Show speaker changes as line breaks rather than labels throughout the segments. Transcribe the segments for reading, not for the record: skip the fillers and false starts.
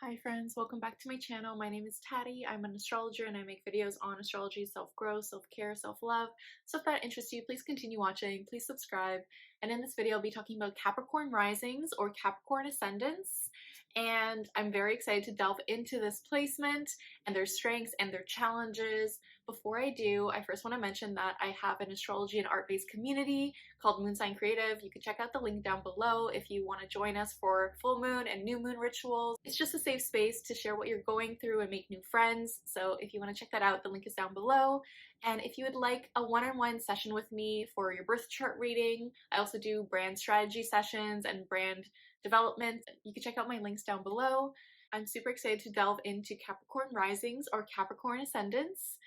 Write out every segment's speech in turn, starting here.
Hi friends, welcome back to my channel. My name is Taddy. I'm an astrologer and I make videos on astrology, self-growth, self-care, self-love. So if that interests you, please continue watching, please subscribe. And in this video, I'll be talking about Capricorn Risings or Capricorn Ascendants. And I'm very excited to delve into this placement and their strengths and their challenges. Before I do, I first want to mention that I have an astrology and art-based community called Moon Sign Creative. You can check out the link down below if you want to join us for full moon and new moon rituals. It's just a safe space to share what you're going through and make new friends. So if you want to check that out, the link is down below. And if you would like a one-on-one session with me for your birth chart reading, I also do brand strategy sessions and brand development. You can check out my links down below. I'm super excited to delve into Capricorn Risings or Capricorn Ascendants.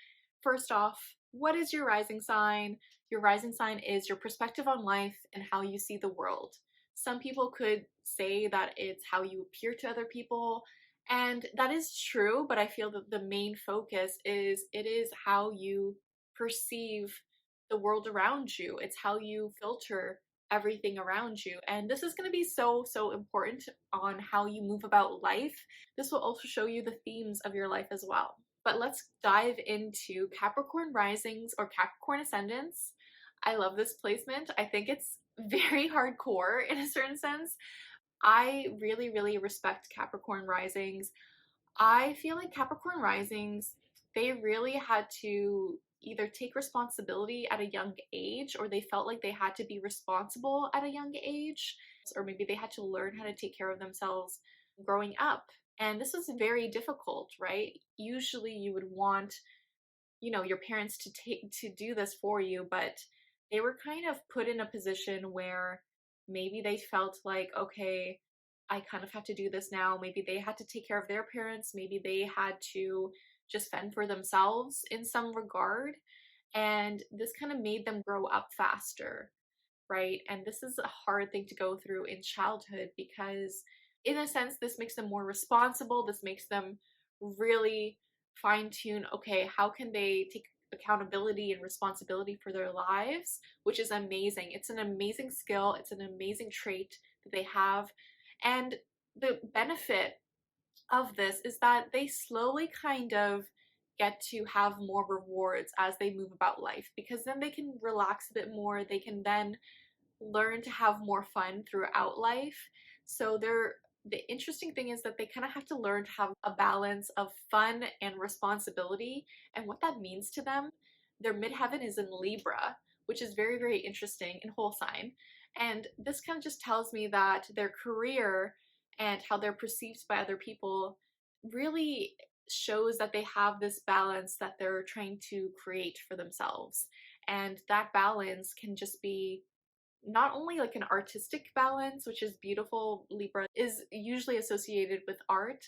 First off, what is your rising sign? Your rising sign is your perspective on life and how you see the world. Some people could say that it's how you appear to other people, and that is true, but I feel that the main focus is it is how you perceive the world around you. It's how you filter everything around you. And this is going to be so important on how you move about life. This will also show you the themes of your life as well. But let's dive into Capricorn Risings or Capricorn Ascendants. I love this placement. I think it's very hardcore in a certain sense. I really respect Capricorn Risings. I feel like Capricorn Risings, they really had to either take responsibility at a young age, or they felt like they had to be responsible at a young age, or maybe they had to learn how to take care of themselves growing up. And this is very difficult, right? Usually you would want, your parents to do this for you, but they were kind of put in a position where maybe they felt like, okay, I kind of have to do this now. Maybe they had to take care of their parents. Maybe they had to just fend for themselves in some regard. And this kind of made them grow up faster, right? And this is a hard thing to go through in childhood because, in a sense, this makes them more responsible. This makes them really fine tune, okay, how can they take accountability and responsibility for their lives, which is amazing. It's an amazing skill. It's an amazing trait that they have. And the benefit of this is that they slowly kind of get to have more rewards as they move about life, because then they can relax a bit more. They can then learn to have more fun throughout life. So the interesting thing is that they kind of have to learn to have a balance of fun and responsibility, and what that means to them. Their midheaven is in Libra, which is very interesting in whole sign. And this kind of just tells me that their career and how they're perceived by other people really shows that they have this balance that they're trying to create for themselves. And that balance can just be not only like an artistic balance, which is beautiful. Libra is usually associated with art,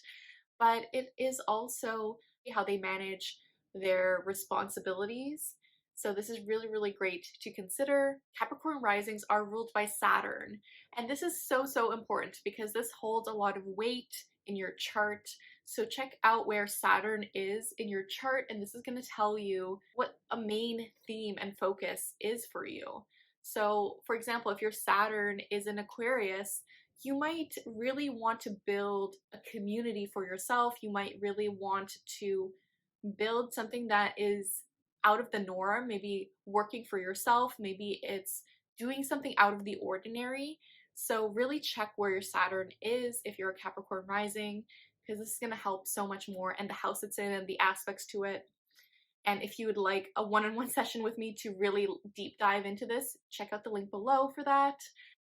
but it is also how they manage their responsibilities. So this is really great to consider. Capricorn risings are ruled by Saturn, and this is so important because this holds a lot of weight in your chart. So check out where Saturn is in your chart, and this is going to tell you what a main theme and focus is for you. So for example, if your Saturn is in Aquarius, you might really want to build a community for yourself. You might really want to build something that is out of the norm, maybe working for yourself, maybe it's doing something out of the ordinary. So really check where your Saturn is if you're a Capricorn rising, because this is going to help so much more, and the house it's in and the aspects to it. And if you would like a one-on-one session with me to really deep dive into this, check out the link below for that.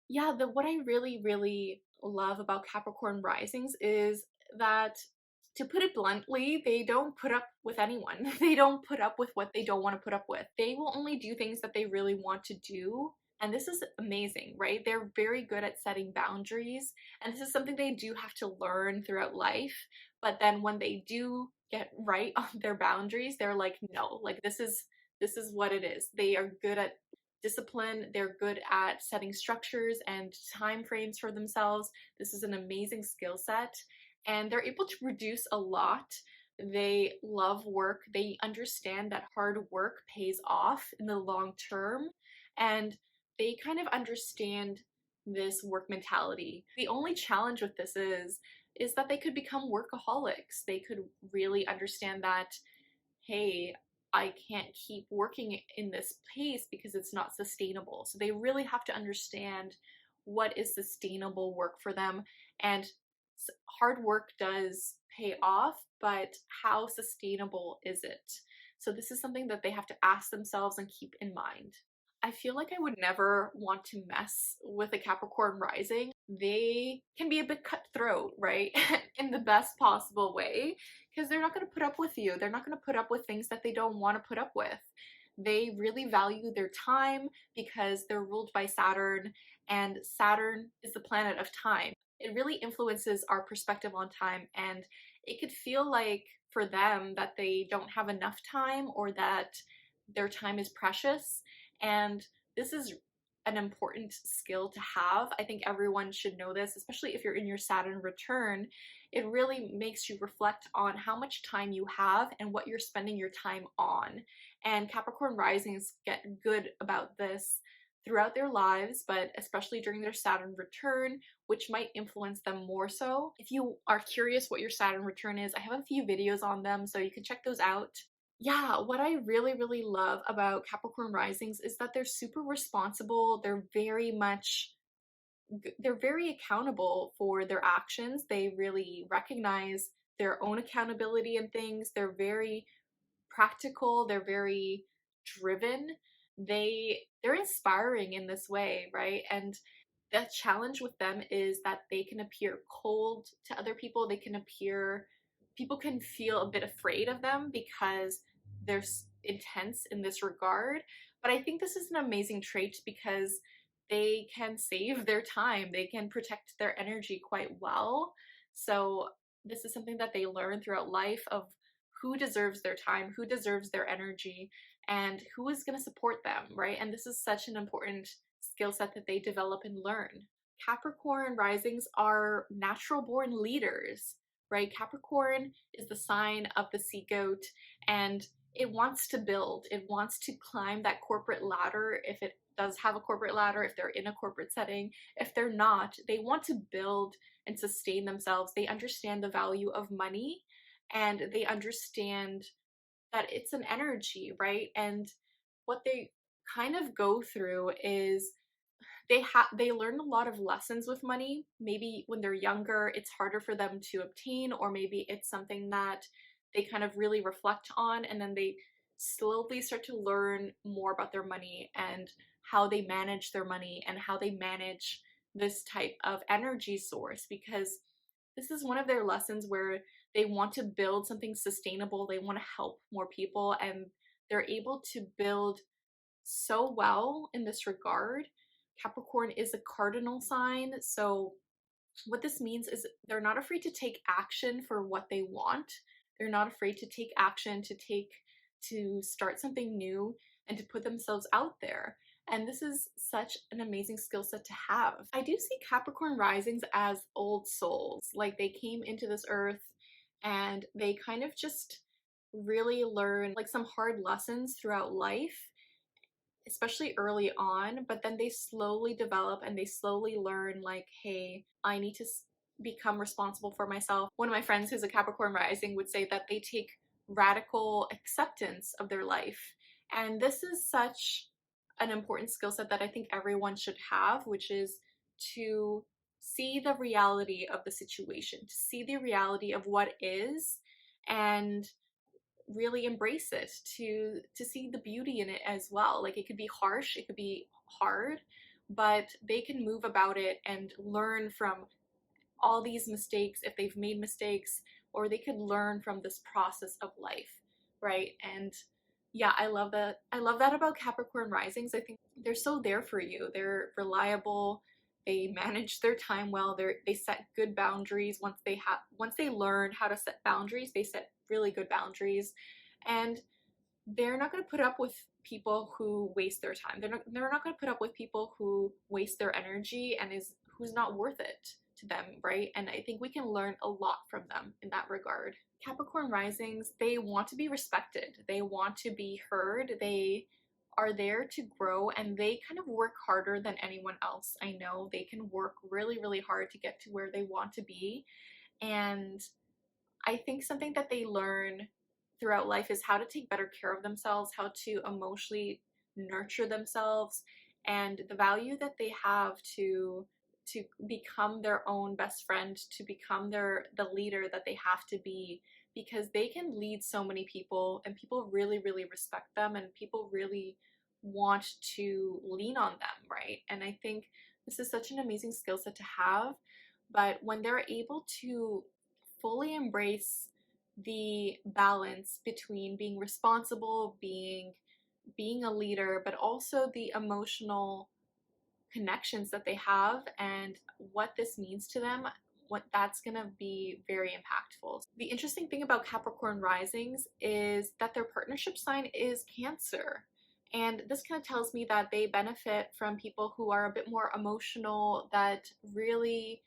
Yeah, what I really love about Capricorn risings is that, to put it bluntly, they don't put up with anyone. They don't put up with what they don't want to put up with. They will only do things that they really want to do. And this is amazing, right? They're very good at setting boundaries. And this is something they do have to learn throughout life. But then when they do get right on their boundaries, they're like, no, like this is what it is. They are good at discipline. They're good at setting structures and time frames for themselves. This is an amazing skill set, and they're able to produce a lot. They love work. They understand that hard work pays off in the long term, and they kind of understand this work mentality. The only challenge with this is is that they could become workaholics. They could really understand that, hey, I can't keep working in this pace because it's not sustainable. So they really have to understand what is sustainable work for them. And hard work does pay off, but how sustainable is it? So this is something that they have to ask themselves and keep in mind. I feel like I would never want to mess with a Capricorn rising. They can be a bit cutthroat, right? In the best possible way, because they're not going to put up with you. They're not going to put up with things that they don't want to put up with. They really value their time because they're ruled by Saturn, and Saturn is the planet of time. It really influences our perspective on time, and it could feel like for them that they don't have enough time or that their time is precious. And this is an important skill to have. I think everyone should know this, especially if you're in your Saturn return. It really makes you reflect on how much time you have and what you're spending your time on. And Capricorn risings get good about this throughout their lives, but especially during their Saturn return, which might influence them more so. If you are curious what your Saturn return is, I have a few videos on them, so you can check those out. Yeah, what I really love about Capricorn risings is that they're super responsible. They're very accountable for their actions. They really recognize their own accountability in things. They're very practical, they're very driven. They're inspiring in this way, right? And the challenge with them is that they can appear cold to other people. People can feel a bit afraid of them because they're intense in this regard. But I think this is an amazing trait because they can save their time, they can protect their energy quite well. So this is something that they learn throughout life of who deserves their time, who deserves their energy, and who is going to support them, right? And this is such an important skill set that they develop and learn. Capricorn risings are natural born leaders, right? Capricorn is the sign of the sea goat, and it wants to build, it wants to climb that corporate ladder if it does have a corporate ladder, if they're in a corporate setting. If they're not, they want to build and sustain themselves. They understand the value of money, and they understand that it's an energy, right? And what they kind of go through is they learn a lot of lessons with money. Maybe when they're younger, it's harder for them to obtain, or maybe it's something that they kind of really reflect on, and then they slowly start to learn more about their money and how they manage their money and how they manage this type of energy source, because this is one of their lessons where they want to build something sustainable, they want to help more people, and they're able to build so well in this regard. Capricorn is a cardinal sign, so what this means is they're not afraid to take action for what they want. They're not afraid to take action, to start something new and to put themselves out there. And this is such an amazing skill set to have. I do see Capricorn risings as old souls. Like they came into this earth and they kind of just really learn like some hard lessons throughout life, especially early on, but then they slowly develop and they slowly learn like, hey, I need to become responsible for myself. One of my friends who's a Capricorn rising would say that they take radical acceptance of their life. And this is such an important skill set that I think everyone should have, which is to see the reality of the situation, to see the reality of what is, and really embrace it, to see the beauty in it as well. Like it could be harsh, it could be hard, but they can move about it and learn from all these mistakes if they've made mistakes, or they could learn from this process of life, right? And yeah, I love that. I love that about Capricorn risings. I think they're so there for you. They're reliable. They manage their time well. They set good boundaries. Once they learn how to set boundaries, they set really good boundaries. And they're not going to put up with people who waste their time. They're not going to put up with people who waste their energy and who's not worth it to them, right? And I think we can learn a lot from them in that regard. Capricorn risings, they want to be respected. They want to be heard. They are there to grow, and they kind of work harder than anyone else. I know they can work really hard to get to where they want to be, And I think something that they learn throughout life is how to take better care of themselves, how to emotionally nurture themselves, and the value that they have to become their own best friend, to become the leader that they have to be, because they can lead so many people and people really, really respect them and people really want to lean on them, right? And I think this is such an amazing skill set to have. But when they're able to fully embrace the balance between being responsible, being a leader, but also the emotional connections that they have and what this means to them, what that's going to be very impactful. The interesting thing about Capricorn risings is that their partnership sign is Cancer. And this kind of tells me that they benefit from people who are a bit more emotional, that really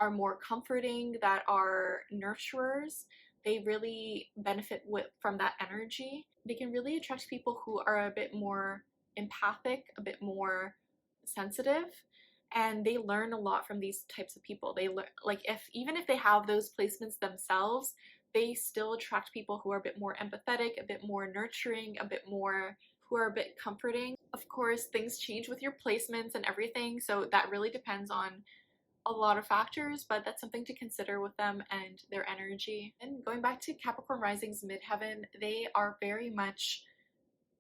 are more comforting, that are nurturers. They really benefit from that energy. They can really attract people who are a bit more empathic, a bit more sensitive, and they learn a lot from these types of people. They learn, like, if even if they have those placements themselves, they still attract people who are a bit more empathetic, a bit more nurturing, a bit more who are a bit comforting. Of course, things change with your placements and everything, so that really depends on a lot of factors, but that's something to consider with them and their energy. And going back to Capricorn rising's midheaven, they are very much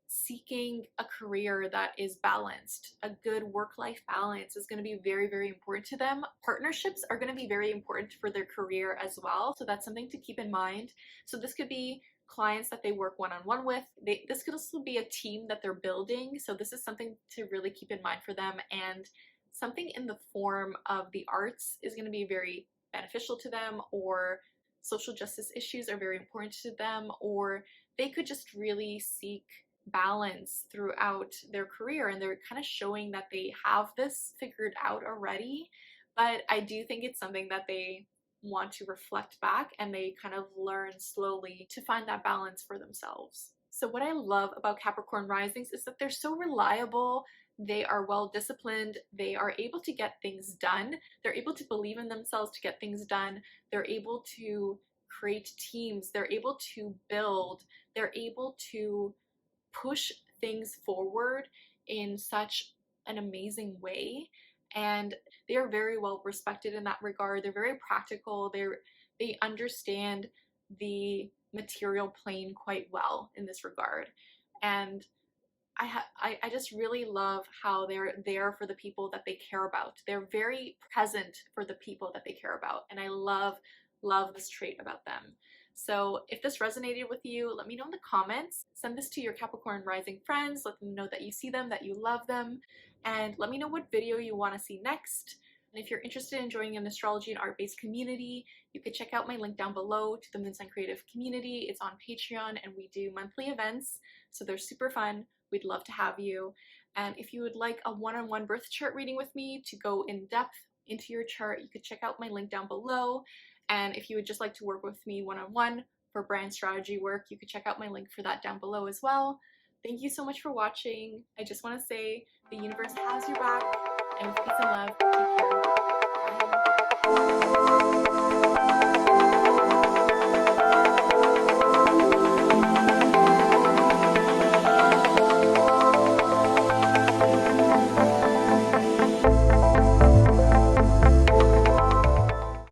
seeking a career that is balanced. A good work-life balance is going to be very, very important to them. Partnerships are going to be very important for their career as well, so that's something to keep in mind. So this could be clients that they work one-on-one with. This could also be a team that they're building, so this is something to really keep in mind for them. And something in the form of the arts is going to be very beneficial to them, or social justice issues are very important to them, or they could just really seek balance throughout their career, and they're kind of showing that they have this figured out already. But I do think it's something that they want to reflect back and they kind of learn slowly to find that balance for themselves. So what I love about Capricorn risings is that they're so reliable, they are well disciplined, they are able to get things done, they're able to believe in themselves to get things done, they're able to create teams, they're able to build, they're able to push things forward in such an amazing way, and they are very well respected in that regard. They're very practical. They understand the material plane quite well in this regard, and I just really love how they're there for the people that they care about. They're very present for the people that they care about, and I love this trait about them. So if this resonated with you, let me know in the comments. Send this to your Capricorn rising friends. Let them know that you see them, that you love them, and let me know what video you want to see next. And if you're interested in joining an astrology and art-based community, you can check out my link down below to the Moon Sign Creative community. It's on Patreon, and we do monthly events, so they're super fun. We'd love to have you. And if you would like a one-on-one birth chart reading with me to go in depth into your chart, you could check out my link down below. And if you would just like to work with me one-on-one for brand strategy work, you could check out my link for that down below as well. Thank you so much for watching. I just want to say the universe has your back, and with peace and love, take care.